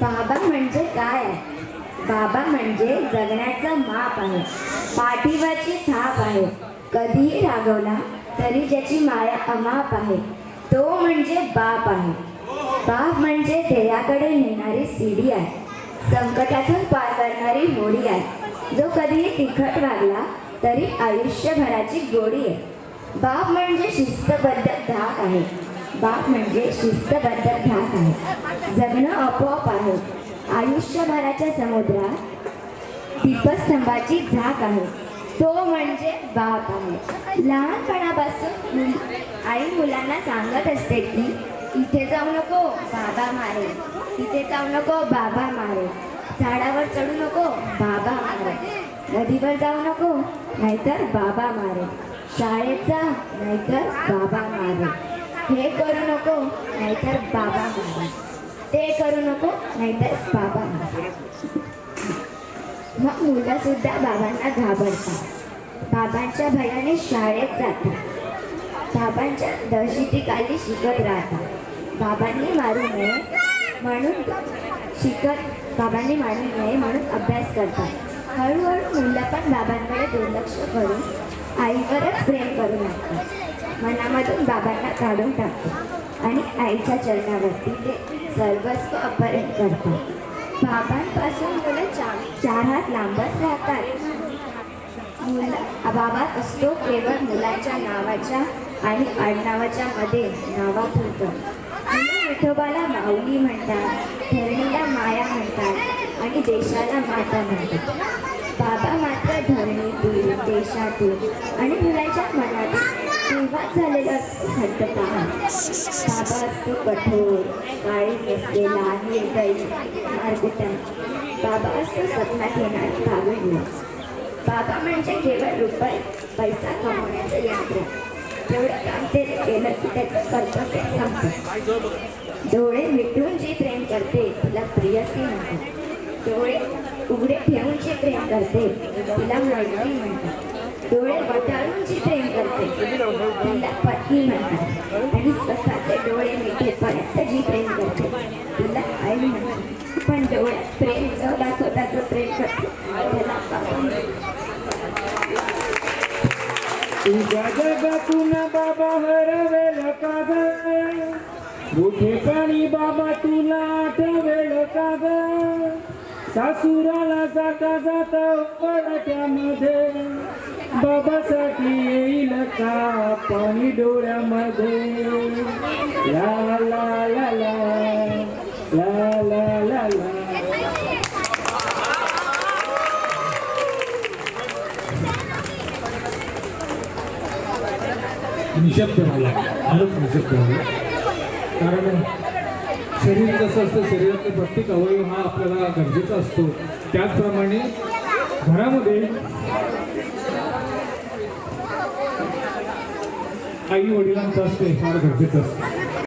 बाबा म्हणजे काय आहे? बाबा म्हणजे जगण्याचं माप आहे, पाठीवरची थाप आहे. कधीही रागवला तरी ज्याची माया अमाप आहे, तो म्हणजे बाप आहे. बाप म्हणजे ध्येयाकडे नेणारी सीडी आहे, संकटातून पार करणारी होडी आहे. जो कधीही तिखट वागला तरी आयुष्यभराची गोडी आहे. बाप म्हणजे शिस्तबद्ध धाक आहे, बाप म्हणजे शिस्तबद्ध धाक आहे. जगणं आपोआप आहे, आयुष्यभराच्या समुद्रात दीपस्तंभाची झाक आहे, तो म्हणजे बाप आहे. लहानपणापासून आई मुलांना सांगत असते की इथे जाऊ नको बाबा मारे, तिथे जाऊ नको बाबा मारे, झाडावर चढू नको बाबा मारे, नदीवर जाऊ नको नाहीतर बाबा मारे, शाळेत जा नाहीतर बाबा मारे, हे करू नको नाहीतर बाबा मारे, ते करू नको नाहीतर बाबा मारे. मग मुलं सुद्धा बाबांना घाबरतात, बाबांच्या भयाने शाळेत जातात, बाबांच्या दहशतीखाली शिकत राहतात. बाबांनी मारू नये म्हणून अभ्यास करतात. हळूहळू मुलं पण बाबांकडे दुर्लक्ष करून आईवरच प्रेम करू लागतात. मनामधून बाबांना काढून टाकतात आणि आईच्या चरणावरती ते सर्वस्व अपहरण करतात. बाबांपासून मुलं चार हात लांबच राहतात. बाबा असतो केवळ मुलाच्या नावाच्या आणि आडनावाच्या मध्ये नावात होतं. मुलं विठोबाला माऊली म्हणतात, धरणीला माया म्हणतात आणि देशाला माता म्हणतात. बाबा मात्र धरणीतून, देशातून आणि मुलाच्या मनातून तेव्हाच झालेला असतो हट्ट पहा. बाबा असतो कठोर, काळी नसलेला, निर्दयी, मार्गुटा. बाबा असतो स्वप्नात येणार भावडला. बाबा म्हणजे केवळ रुपये पैसा कमवण्याचं यंत्र. तेवढं काम ते केलं की त्याचं कर्तव्य संपतं. डोळे मिटून जी प्रेम करते तिला प्रियसी म्हणतात. डोळे उघडे ठेवून जी प्रेम करते तिला मैत्री म्हणतात. डोळे वटाळून जी प्रेम करते तिला पत्नी म्हणतात. आणि स्वतःचे डोळे मिटेपर्यंत जी प्रेम करते तिला आई म्हणतात. पण डोळ्यात प्रेम न दाखवता जो प्रेम करते त्याला बाबा. तुझ्या जगातून बाबा हरवेल का ग, मोठेपणी बाबा तुला आठवेल का ग, सासुराला जाता जाता पडत्यामध्ये बाबासाठी येईल का पाणी डोळ्यामध्ये. ला ला ला ला ला ला ला ला. निशब्द झाला, फारच निशब्द झाला. कारण शरीर कसं असतं, शरीरातले प्रत्येक अवयव हा आपल्याला गरजेचा असतो. त्याचप्रमाणे घरामध्ये आई वडिलांचं असते फार गरजेचं असतं.